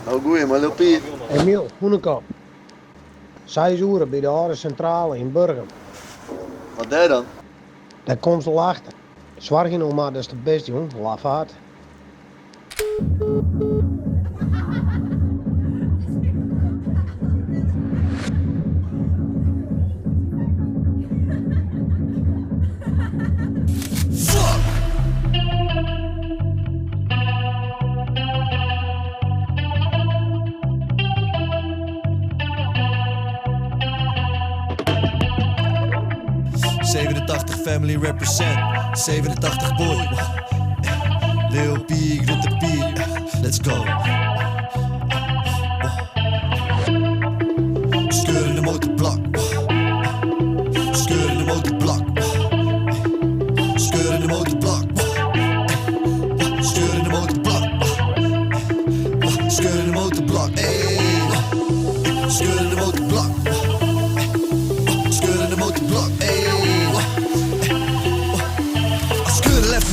Oh, goeie, maar loop hier. Emiel Hoenekop. 6 uur bij de oude centrale in Burgum. Wat daar dan? Daar komt ze achter. Zwaar genoeg, maar dat is de beste, jong. Lafaard. Family represent, 87 boy. Lil P, grip the beat, let's go. Skeur in de motorblok. Skeur in de motorblok. Skeur in de motorblok. Skeur in de motorblok. Skeur in de motorblok. Skeur in de motorblok. Skeur in de motorblok.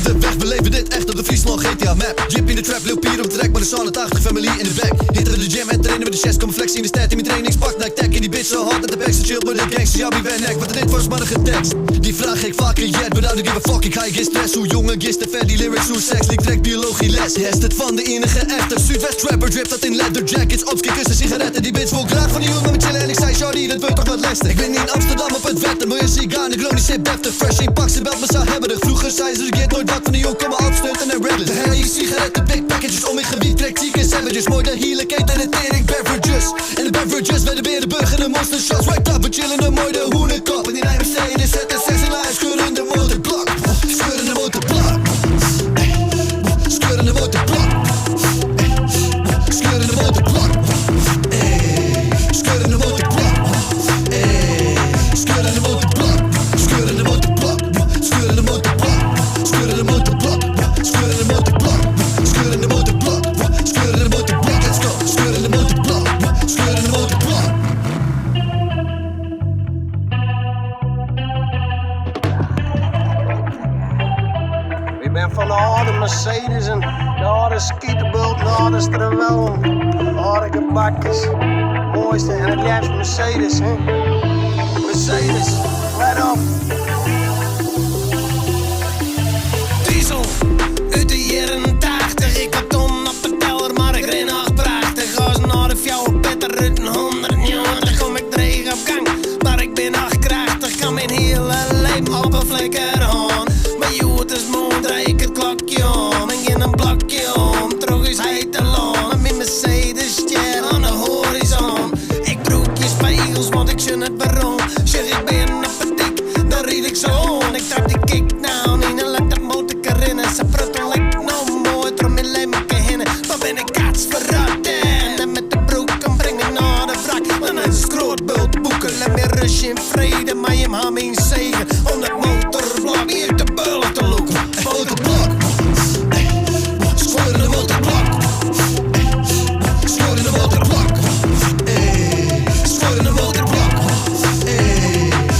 De weg, we leven dit echt op de Friesland GTA map. Jip in de trap, Lil Pier op de rek, maar de Saal 80 family in de back. Hitten we de gym en trainen we de chest, komen flexen in de stad in mijn trainingspak. Like tech in die bitch zo hard dat de back's chill met de gangsters. Ja, wie ben ik? Wat dit was maar een getekst. Die vraag ik vaker yet, without a give a fuck. Ik ga je geen stress, hoe jongen gisteren ver die lyrics, hoe seks. Ik trek biologie les. Yes, het van de enige echte Zuidwest rapper, drip dat in leather jackets. Opskikkers en sigaretten, die bitch wil graag van die jongen met chillen. En ik zei, shawty, dat wordt toch wat lessen. Ik ben niet in Amsterdam op het wetten, wil je sigaar, ik loon die zit deftig. Fresh in pak, ze belt me zou hebben. Vroeger zei ze, ik nooit wat van die jongen, kom maar opstunten en redden. De hele sigaretten, big packages om in gebied, trek chicken sandwiches. Mooi de hele keten en tering beverages. En de beverages bij de berenburg en de monster shots. Right up, we chillen de mooi de hoenekop. En die rijden Mercedes, zetten 6 en lijn, scheuren de motorblok. Scheuren de motorblok. Scheuren de motorblok. Scheuren de motorblok. Scheuren de motorblok. Scheuren de motorblok. Scheuren de motorblok. Scheuren de motorblok. Scheuren de motorblok. Scheuren de motorblok. Scheuren de motorblok. Scheuren de motorblok. Let's go. Scheuren de motorblok. Scheuren de motorblok. Ik ben van de oude Mercedes en de oude skietenbult, de oude Strawel, de oude gebakjes. Mooiste en het liefst Mercedes, hè? Mercedes, let op. Diesel, uit de jaren 80. Ik had ton op de teller, maar ik ren nog prachtig. Als naar de fjouwer Petter uit een 100 jaar. Dan kom ik dreig op gang, maar ik ben nog krachtig. Kan mijn hele leven op een flikker aan. Maar joh, het is mooi, draai ik het klokje om. En geen een blokje om, terug is hij te lang. En mijn Mercedes ster aan de horizon. Ik broek je spiegels, want ik zie het waarom. Zeg ik ben op het dik, dan ried ik zo on. Ik trap die kick nou in een lekker motorkar in. En ze prutten lekker nou mooi, drum in lemmerke hinnen. Dan ben ik kats verraad en met de broek kan brengen naar de wrak. Dan is een schrootbult boeken, let me rust in vrede. Maar je mam in zegen, om dat motorblok hier te bullen te loeken. Motorblok, scheuren de motorblok. Scheuren de motorblok. Scheuren de motorblok.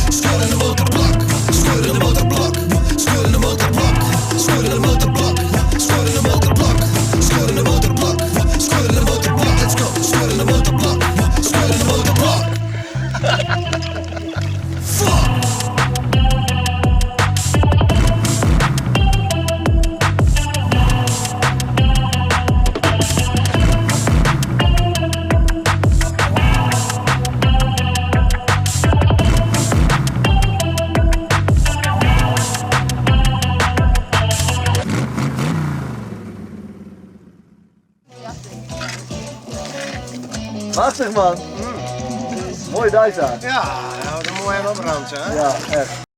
Scheuren de motorblok. Scheuren de motorblok. Scheuren de motorblok. Scheuren de motorblok. Scheuren de motorblok. Scheuren de motorblok. Scheuren de motorblok. Let's go. Scheuren de motorblok. Scheuren de motorblok. Fuck. Lastig man. Mooi Dijsa. Ja, nou, dat moet je wel branden, hè? Ja, echt.